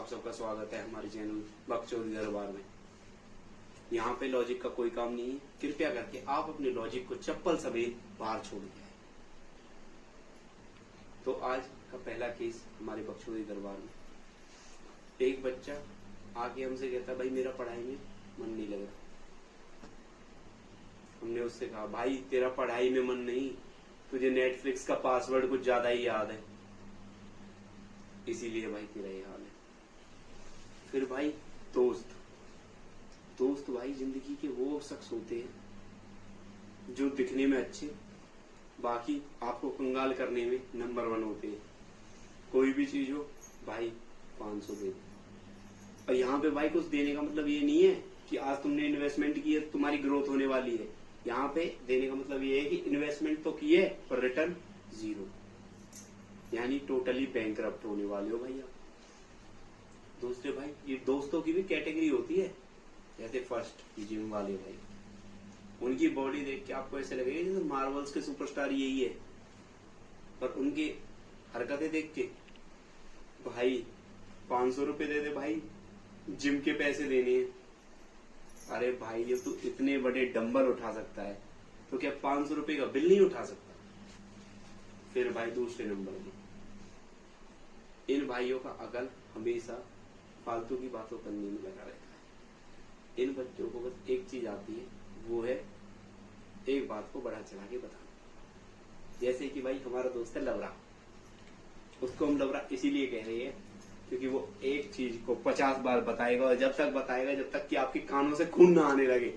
आप सबका स्वागत है हमारे चैनल बकचोदी दरबार में। यहाँ पे लॉजिक का कोई काम नहीं है। कृपया करके आप अपने लॉजिक को चप्पल समेत बाहर छोड़ के आए। तो आज का पहला केस हमारे बकचोदी दरबार में, एक बच्चा आके हमसे कहता भाई मेरा पढ़ाई में मन नहीं लग रहा। हमने उससे कहा भाई तेरा पढ़ाई में मन नहीं, तुझे नेटफ्लिक्स का पासवर्ड कुछ ज्यादा ही याद है, इसीलिए भाई तेरा ये हाल है। फिर भाई दोस्त भाई जिंदगी के वो शख्स होते हैं जो दिखने में अच्छे, बाकी आपको कंगाल करने में नंबर 1 होते हैं। कोई भी चीज हो भाई 500 दे दो। और यहाँ पे भाई कुछ देने का मतलब ये नहीं है कि आज तुमने इन्वेस्टमेंट की है तुम्हारी ग्रोथ होने वाली है। यहाँ पे देने का मतलब ये है कि इन्वेस्टमेंट तो की है पर रिटर्न 0, यानी टोटली बैंकरप्ट होने वाले हो भाई आप। दूसरे भाई ये दोस्तों की भी कैटेगरी होती है, जैसे फर्स्ट जिम वाले भाई, उनकी बॉडी देख के आपको ऐसे लगेगा जैसे मार्वल्स के सुपरस्टार यही है, पर उनकी हरकतें देख के भाई 500 रुपए दे दे भाई, जिम के पैसे देने हैं। अरे भाई ये तो इतने बड़े डंबल उठा सकता है तो क्या 500 रुपए का बिल नहीं उठा सकता। फिर भाई दूसरे नंबर में इन भाइयों का अकल हमेशा फालतू की बातों करने में लगा रहता है। इन बच्चों को बस एक चीज आती है, वो है एक बात को बढ़ा चढ़ा के बताना। जैसे कि भाई हमारा दोस्त है लवरा, उसको हम लवरा इसीलिए कह रहे हैं क्योंकि वो एक चीज को 50 बार बताएगा और जब तक बताएगा जब तक कि आपके कानों से खून ना आने लगे।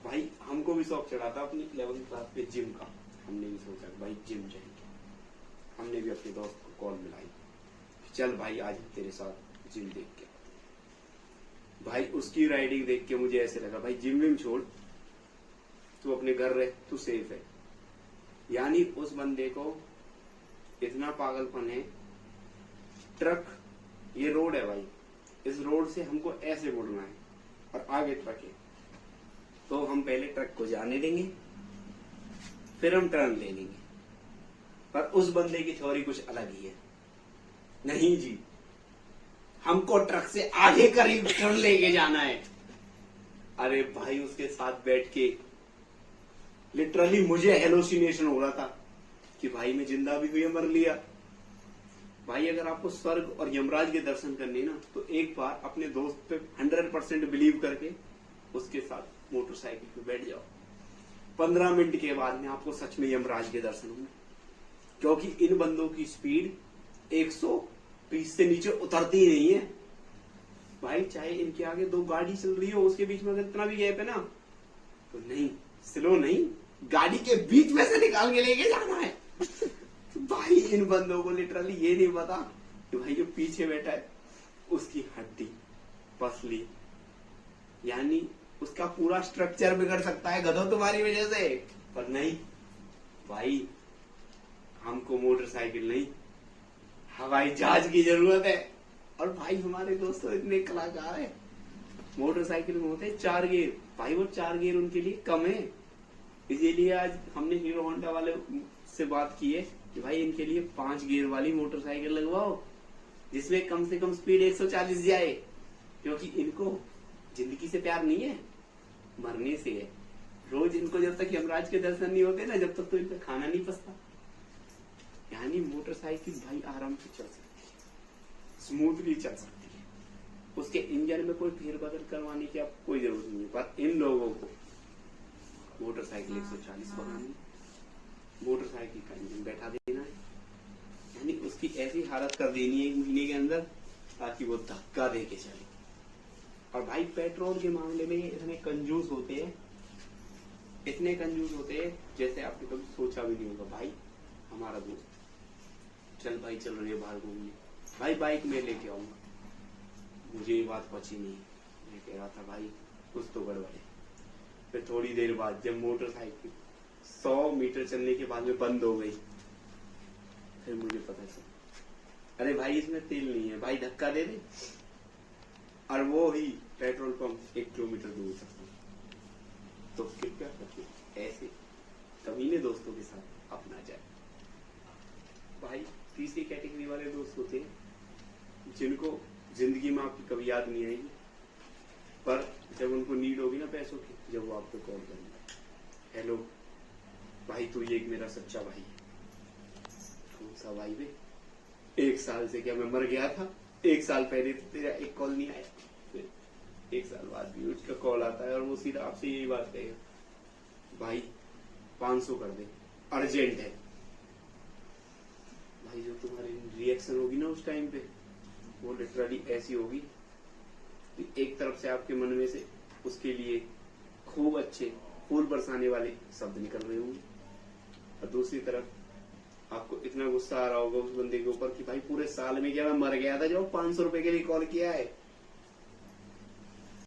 भाई हमको भी शौक चढ़ा था अपनी 11वीं क्लास पे जिम का, हमने भी सोचा भाई जिम जाएंगे। हमने भी अपने दोस्त को कॉल मिलाई, चल भाई आज तेरे साथ जिम देख के। भाई उसकी राइडिंग देख के मुझे ऐसे लगा भाई जिम विम छोड़, तू अपने घर रह, तू सेफ है। यानी उस बंदे को इतना पागलपन है। ट्रक, ये रोड है भाई, इस रोड से हमको ऐसे मुड़ना है और आगे ट्रक है, तो हम पहले ट्रक को जाने देंगे फिर हम टर्न ले लेंगे। पर उस बंदे की थ्योरी कुछ अलग ही है। नहीं जी, हमको ट्रक से आगे करीब टर्न लेके जाना है। अरे भाई उसके साथ बैठ के लिटरली मुझे हेलोसिनेशन हो रहा था कि भाई मैं जिंदा भी हुई मर लिया। भाई अगर आपको स्वर्ग और यमराज के दर्शन करने ना, तो एक बार अपने दोस्त पे 100% बिलीव करके उसके साथ मोटरसाइकिल पे बैठ जाओ। 15 मिनट के बाद में आपको सच में यमराज के दर्शन होंगे, क्योंकि इन बंदों की स्पीड 120 से नीचे उतरती ही नहीं है भाई। चाहे इनके आगे 2 गाड़ी चल रही हो, उसके बीच में अगर इतना भी गैप है ना, तो नहीं, स्लो नहीं, गाड़ी के बीच में से निकाल के लेके जाना है। भाई इन बंदों को लिटरली ये नहीं पता कि भाई जो पीछे बैठा है उसकी हड्डी पसली, यानी उसका पूरा स्ट्रक्चर बिगड़ सकता है गधो तुम्हारी वजह से। पर नहीं भाई, हमको मोटरसाइकिल नहीं हवाई जहाज की जरूरत है। और भाई हमारे दोस्तों इतने कलाकार है, मोटरसाइकिल में होते 4 गियर, भाई वो 4 गियर उनके लिए कम है। इसीलिए आज हमने हीरो होंडा वाले से बात की है कि भाई इनके लिए 5 गियर वाली मोटरसाइकिल लगवाओ, जिसमें कम से कम स्पीड 140 जाए, क्योंकि इनको जिंदगी से प्यार नहीं है, मरने से है। रोज इनको जब तक यमराज के दर्शन नहीं होते ना, जब तक तो इनका खाना नहीं पचता। यानी मोटरसाइकिल भाई आराम से चल सकती है, स्मूथली चल सकती है, उसके इंजन में कोई फेरबदल करवाने की आपको कोई जरूरत नहीं है। पर इन लोगों को मोटरसाइकिल 140 भगानी, मोटरसाइकिल का इंजन बैठा देना है, यानी उसकी ऐसी हालत कर देनी है 1 महीने के अंदर ताकि वो धक्का दे के चले। और भाई पेट्रोल के मामले में इतने कंजूस होते हैं, इतने कंजूस होते हैं जैसे आपने कभी सोचा भी नहीं होगा। भाई हमारा दोस्त, चल भाई चल रही है बाहर घूमने, भाई बाइक में लेके आऊंगा, मुझे ये बात पची नहीं। मैं कह रहा था भाई कुछ तो गड़बड़ है। फिर थोड़ी देर बाद जब मोटरसाइकिल 100 मीटर चलने के बाद में बंद हो गई, फिर मुझे पता चला अरे भाई इसमें तेल नहीं है, भाई धक्का दे दे। और वो ही पेट्रोल पंप 1 किलोमीटर दूर था। तो कृपया करके ऐसे कमीने दोस्तों के साथ अपना जाए। भाई तीसरी कैटेगरी वाले दोस्त होते हैं जिनको जिंदगी में आपकी कभी याद नहीं आएगी, पर जब उनको नीड होगी ना पैसों की, जब वो आपको कॉल करेंगे, हेलो भाई तू ये एक मेरा सच्चा भाई है। कौन सा भाई बे? 1 साल से क्या मैं मर गया था? 1 साल पहले तो तेरा एक कॉल नहीं आया, फिर 1 साल बाद भी उसका कॉल आता है और वो सीधा आपसे यही बात कहेगा, भाई 500 कर दे, अर्जेंट है। भाई जो तुम्हारी रिएक्शन होगी ना उस टाइम पे, वो लिटरली ऐसी होगी कि एक तरफ से आपके मन में से उसके लिए खूब अच्छे फूल बरसाने वाले शब्द निकल रहे होंगे, और दूसरी तरफ आपको इतना गुस्सा आ रहा होगा उस बंदे के ऊपर कि भाई पूरे साल में क्या मैं मर गया था जो 500 रुपए के लिए कॉल किया है।